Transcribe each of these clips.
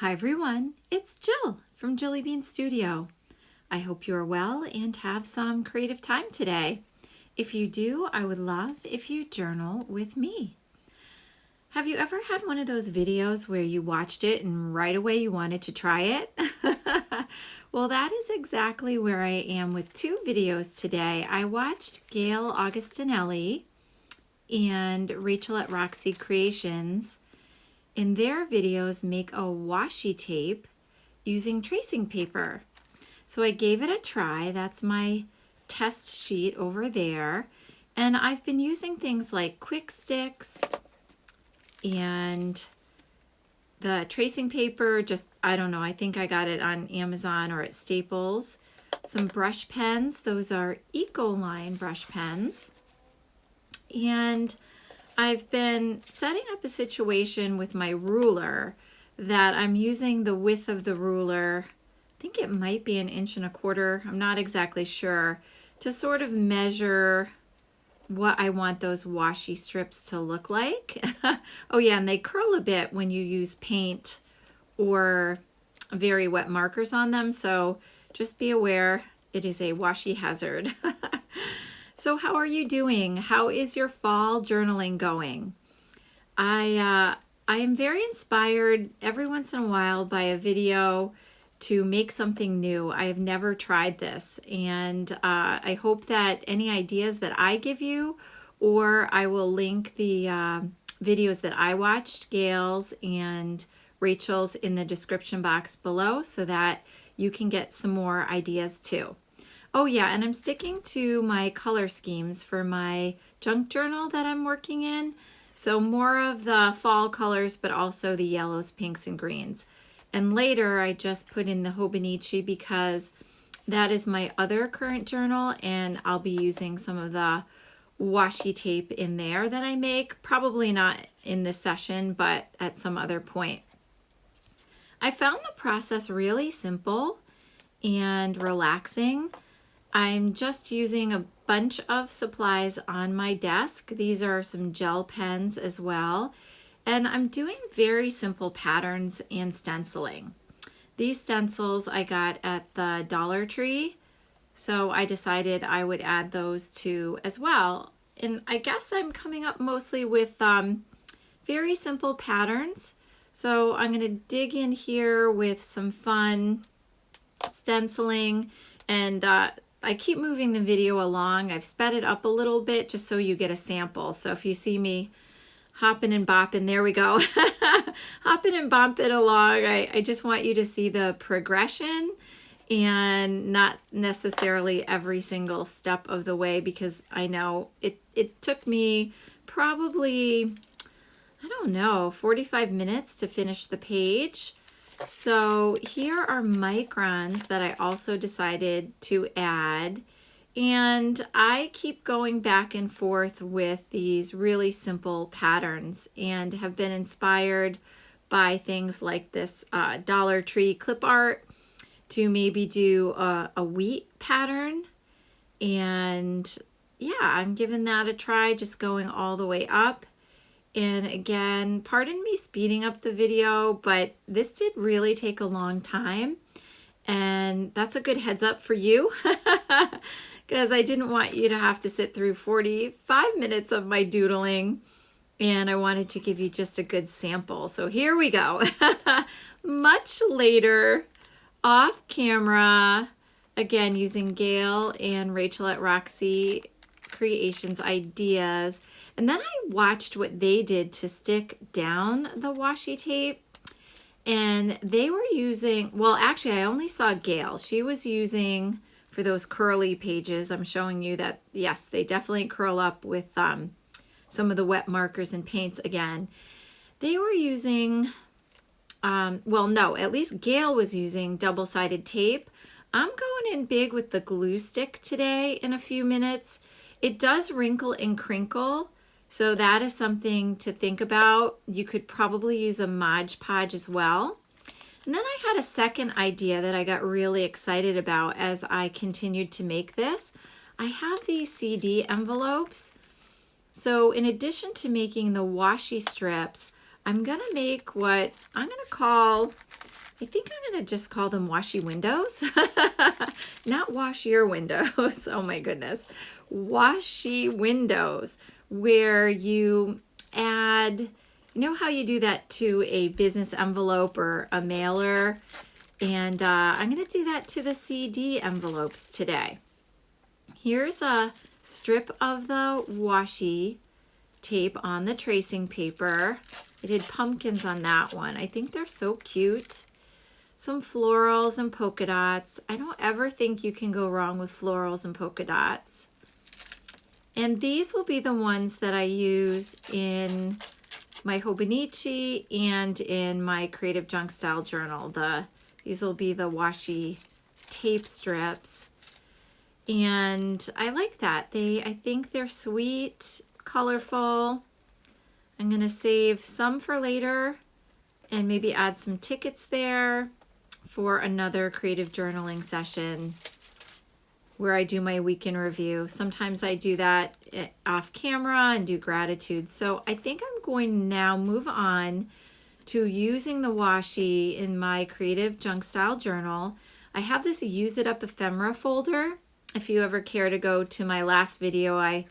Hi everyone, it's Jill from Jilly Bean Studio. I hope you are well and have some creative time today. If you do, I would love if you journal with me. Have you ever had one of those videos where you watched it and right away you wanted to try it? Well, that is exactly where I am with two videos today. I watched Gail Augustinelli and Rachel at Roxy Creations in their videos make a washi tape using tracing paper. So I gave it a try. That's my test sheet over there. And I've been using things like quick sticks and the tracing paper, I don't know, I think I got it on Amazon or at Staples. Some brush pens, those are Ecoline brush pens. And I've been setting up a situation with my ruler that I'm using the width of the ruler, I think it might be 1.25 inches, I'm not exactly sure, to sort of measure what I want those washi strips to look like. Oh yeah, and they curl a bit when you use paint or very wet markers on them, so just be aware it is a washi hazard. So how are you doing? How is your fall journaling going? I am very inspired every once in a while by a video to make something new. I have never tried this, and I hope that any ideas that I give you, or I will link the videos that I watched, Gail's and Rachel's, in the description box below so that you can get some more ideas too. Oh yeah, and I'm sticking to my color schemes for my junk journal that I'm working in. So more of the fall colors, but also the yellows, pinks, and greens. And later I just put in the Hobonichi because that is my other current journal, and I'll be using some of the washi tape in there that I make. Probably not in this session, but at some other point. I found the process really simple and relaxing. I'm just using a bunch of supplies on my desk. These are some gel pens as well. And I'm doing very simple patterns and stenciling. These stencils I got at the Dollar Tree, so I decided I would add those too as well. And I guess I'm coming up mostly with very simple patterns. So I'm going to dig in here with some fun stenciling, and I keep moving the video along. I've sped it up a little bit just so you get a sample. So if you see me hopping and bopping, there we go. Hopping and bopping along. I just want you to see the progression and not necessarily every single step of the way, because I know it took me probably, I don't know, 45 minutes to finish the page. So here are microns that I also decided to add, and I keep going back and forth with these really simple patterns and have been inspired by things like this Dollar Tree clip art to maybe do a wheat pattern. And yeah, I'm giving that a try, just going all the way up. And again, pardon me speeding up the video, but this did really take a long time. And that's a good heads up for you, because I didn't want you to have to sit through 45 minutes of my doodling. And I wanted to give you just a good sample. So here we go. Much later, off camera, again, using Gail and Rachel at Roxy Creations ideas. And then I watched what they did to stick down the washi tape, and they were using, well, actually I only saw Gail. She was using, for those curly pages, I'm showing you that, yes, they definitely curl up with some of the wet markers and paints again. They were using, well, no, at least Gail was using double-sided tape. I'm going in big with the glue stick today in a few minutes. It does wrinkle and crinkle, so that is something to think about. You could probably use a Mod Podge as well. And then I had a second idea that I got really excited about as I continued to make this. I have these CD envelopes. So in addition to making the washi strips, I'm gonna make what I'm gonna call I think I'm going to just call them washi windows. Not wash your windows. Oh my goodness. Washi windows, where you add, you know how you do that to a business envelope or a mailer? And I'm going to do that to the CD envelopes today. Here's a strip of the washi tape on the tracing paper. I did pumpkins on that one. I think they're so cute. Some florals and polka dots. I don't ever think you can go wrong with florals and polka dots. And these will be the ones that I use in my Hobonichi and in my Creative Junk Style journal. These will be the washi tape strips. And I like that. I think they're sweet, colorful. I'm going to save some for later and maybe add some tickets there for another creative journaling session where I do my week in review. Sometimes I do that off camera and do gratitude. So I think I'm going to now move on to using the washi in my Creative Junk Style journal. I have this Use It Up ephemera folder. If you ever care to go to my last video, I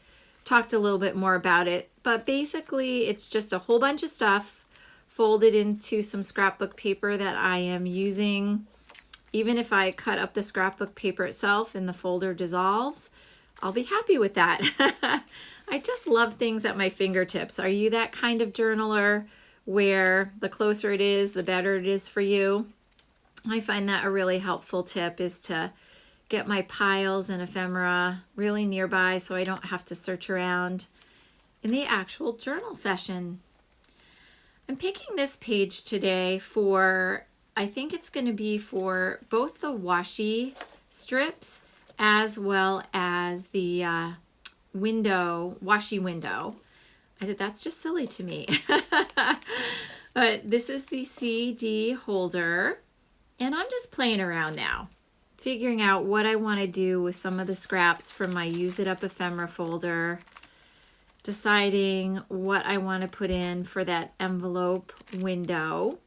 talked a little bit more about it. But basically, it's just a whole bunch of stuff folded into some scrapbook paper that I am using. Even if I cut up the scrapbook paper itself and the folder dissolves, I'll be happy with that. I just love things at my fingertips. Are you that kind of journaler where the closer it is, the better it is for you? I find that a really helpful tip is to get my piles and ephemera really nearby so I don't have to search around in the actual journal session. I'm picking this page today for, I think it's going to be for both the washi strips as well as the washi window. That's just silly to me. But this is the CD holder, and I'm just playing around now, figuring out what I want to do with some of the scraps from my Use It Up ephemera folder, deciding what I want to put in for that envelope window.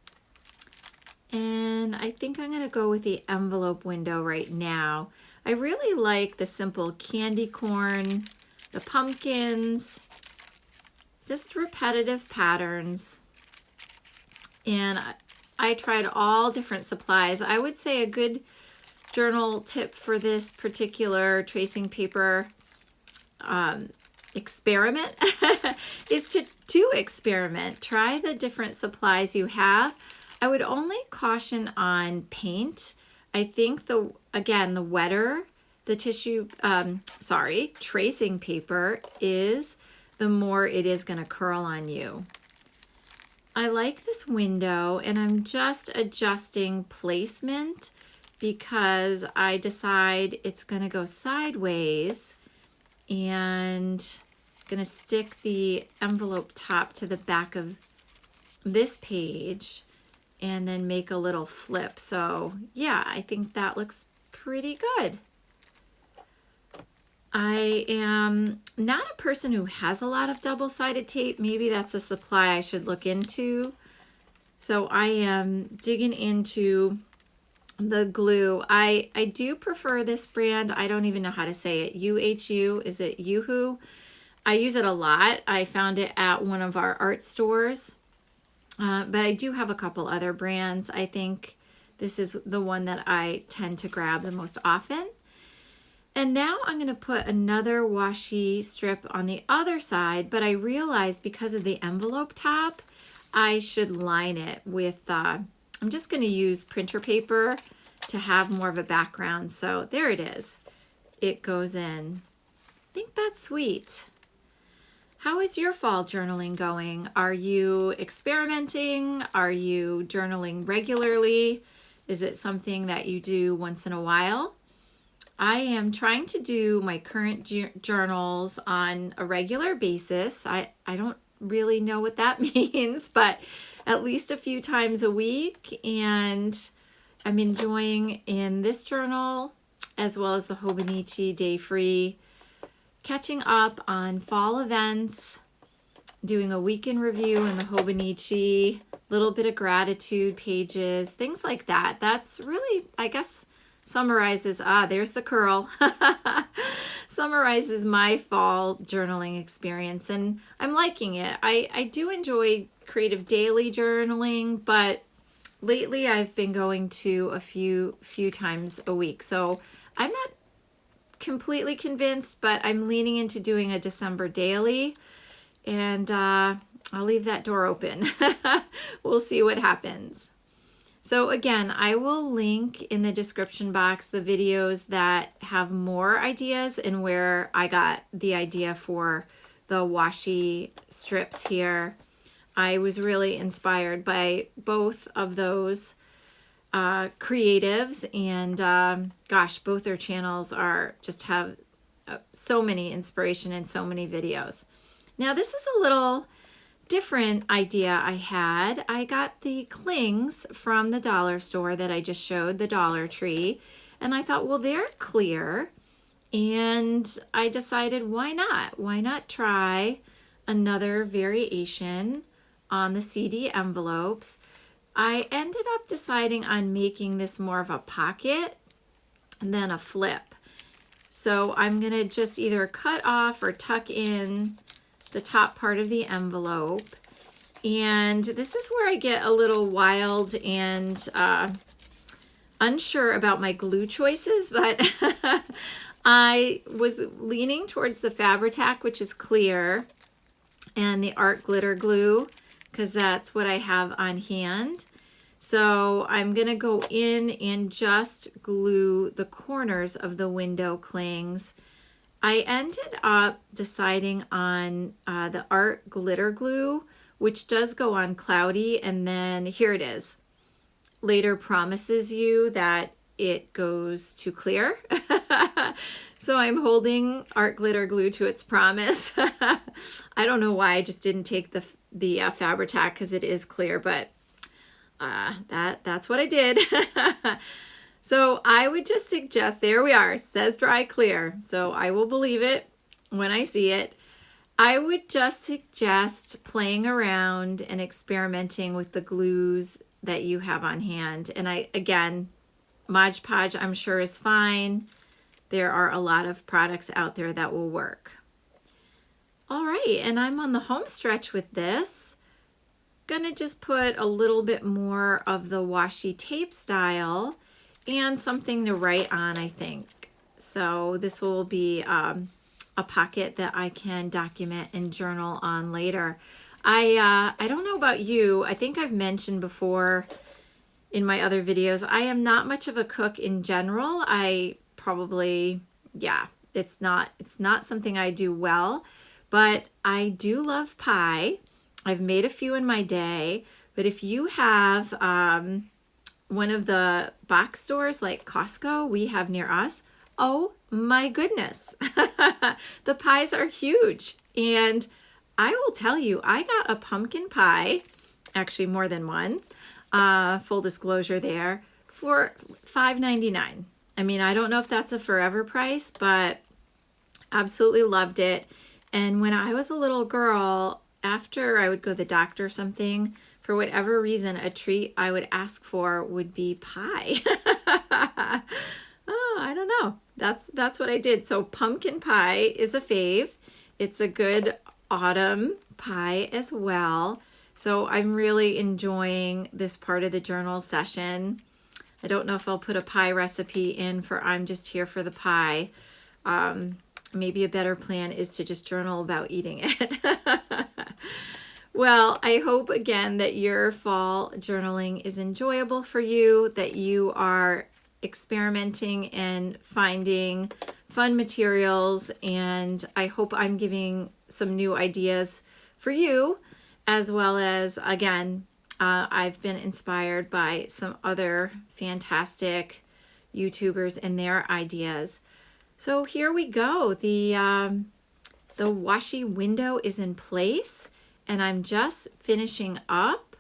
And I think I'm going to go with the envelope window right now. I really like the simple candy corn, the pumpkins, just repetitive patterns. And I tried all different supplies. I would say a good journal tip for this particular tracing paper experiment is to experiment. Try the different supplies you have. I would only caution on paint. I think the wetter the tracing paper is, the more it is going to curl on you. I like this window, and I'm just adjusting placement because I decide it's going to go sideways, and I'm going to stick the envelope top to the back of this page and then make a little flip. So yeah, I think that looks pretty good. I am not a person who has a lot of double-sided tape. Maybe that's a supply I should look into. So I am digging into the glue. I do prefer this brand. I don't even know how to say it. UHU, is it Yoo-hoo? I use it a lot. I found it at one of our art stores. But I do have a couple other brands. I think this is the one that I tend to grab the most often. And now I'm going to put another washi strip on the other side, but I realized because of the envelope top, I should line it with, I'm just going to use printer paper to have more of a background. So there it is. It goes in. I think that's sweet. How is your fall journaling going? Are you experimenting? Are you journaling regularly? Is it something that you do once in a while? I am trying to do my current journals on a regular basis. I don't really know what that means, but at least a few times a week. And I'm enjoying in this journal, as well as the Hobonichi Day Free, catching up on fall events, doing a week in review in the Hobonichi, little bit of gratitude pages, things like that. That's really, I guess, summarizes, there's the curl, summarizes my fall journaling experience, and I'm liking it. I do enjoy creative daily journaling, but lately I've been going to a few times a week. So I'm not completely convinced, but I'm leaning into doing a December daily, and I'll leave that door open. We'll see what happens. So again, I will link in the description box the videos that have more ideas and where I got the idea for the washi strips here. I was really inspired by both of those creatives, and gosh, both their channels are just have so many inspiration and so many videos. Now this is a little different idea I had. I got the clings from the dollar store that I just showed, the Dollar Tree, and I thought, well, they're clear, and I decided, why not? Why not try another variation on the CD envelopes? I ended up deciding on making this more of a pocket than a flip. So I'm gonna just either cut off or tuck in the top part of the envelope. And this is where I get a little wild and unsure about my glue choices, but I was leaning towards the Fabri-Tac, which is clear, and the art glitter glue, because that's what I have on hand. So I'm gonna go in and just glue the corners of the window clings. I ended up deciding on the art glitter glue, which does go on cloudy, and then here it is. Later promises you that it goes to clear. So I'm holding art glitter glue to its promise. I don't know why I just didn't take the Fabri-Tac, because it is clear, but that's what I did. So I would just suggest, there we are, it says dry clear, so I will believe it when I see it. I would just suggest playing around and experimenting with the glues that you have on hand. And again, Mod Podge I'm sure is fine. There are a lot of products out there that will work. All right, and I'm on the home stretch with this. Gonna just put a little bit more of the washi tape style and something to write on, I think. So this will be a pocket that I can document and journal on later. I don't know about you. I think I've mentioned before in my other videos, I am not much of a cook in general. I probably, yeah, it's not something I do well, but I do love pie. I've made a few in my day, but if you have one of the box stores like Costco we have near us, oh my goodness, the pies are huge. And I will tell you, I got a pumpkin pie, actually more than one, full disclosure there, for $5.99. I mean, I don't know if that's a forever price, but absolutely loved it. And when I was a little girl, after I would go to the doctor or something, for whatever reason, a treat I would ask for would be pie. Oh, I don't know. That's what I did. So pumpkin pie is a fave. It's a good autumn pie as well. So I'm really enjoying this part of the journal session. I don't know if I'll put a pie recipe in for I'm just here for the pie. Maybe a better plan is to just journal about eating it. Well, I hope again that your fall journaling is enjoyable for you, that you are experimenting and finding fun materials, and I hope I'm giving some new ideas for you, as well as, again, I've been inspired by some other fantastic YouTubers and their ideas. So here we go. The washi window is in place, and I'm just finishing up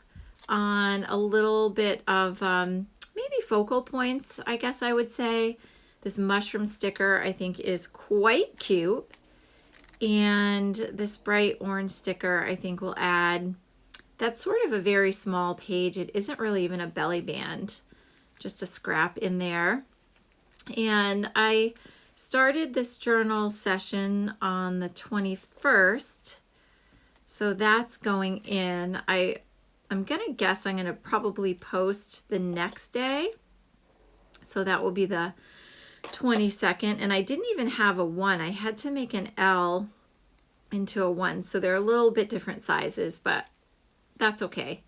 on a little bit of maybe focal points, I guess I would say. This mushroom sticker I think is quite cute, and this bright orange sticker I think will add That's sort of a very small page. It isn't really even a belly band, just a scrap in there. And I started this journal session on the 21st. So that's going in. I'm going to guess I'm going to probably post the next day. So that will be the 22nd. And I didn't even have a 1. I had to make an L into a 1. So they're a little bit different sizes, but that's okay.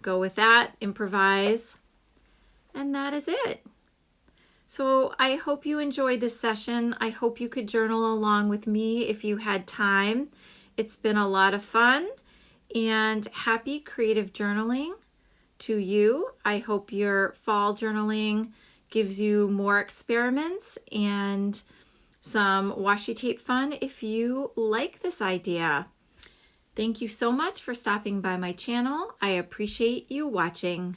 Go with that, improvise, and that is it. So I hope you enjoyed this session. I hope you could journal along with me if you had time. It's been a lot of fun, and happy creative journaling to you. I hope your fall journaling gives you more experiments and some washi tape fun if you like this idea. Thank you so much for stopping by my channel. I appreciate you watching.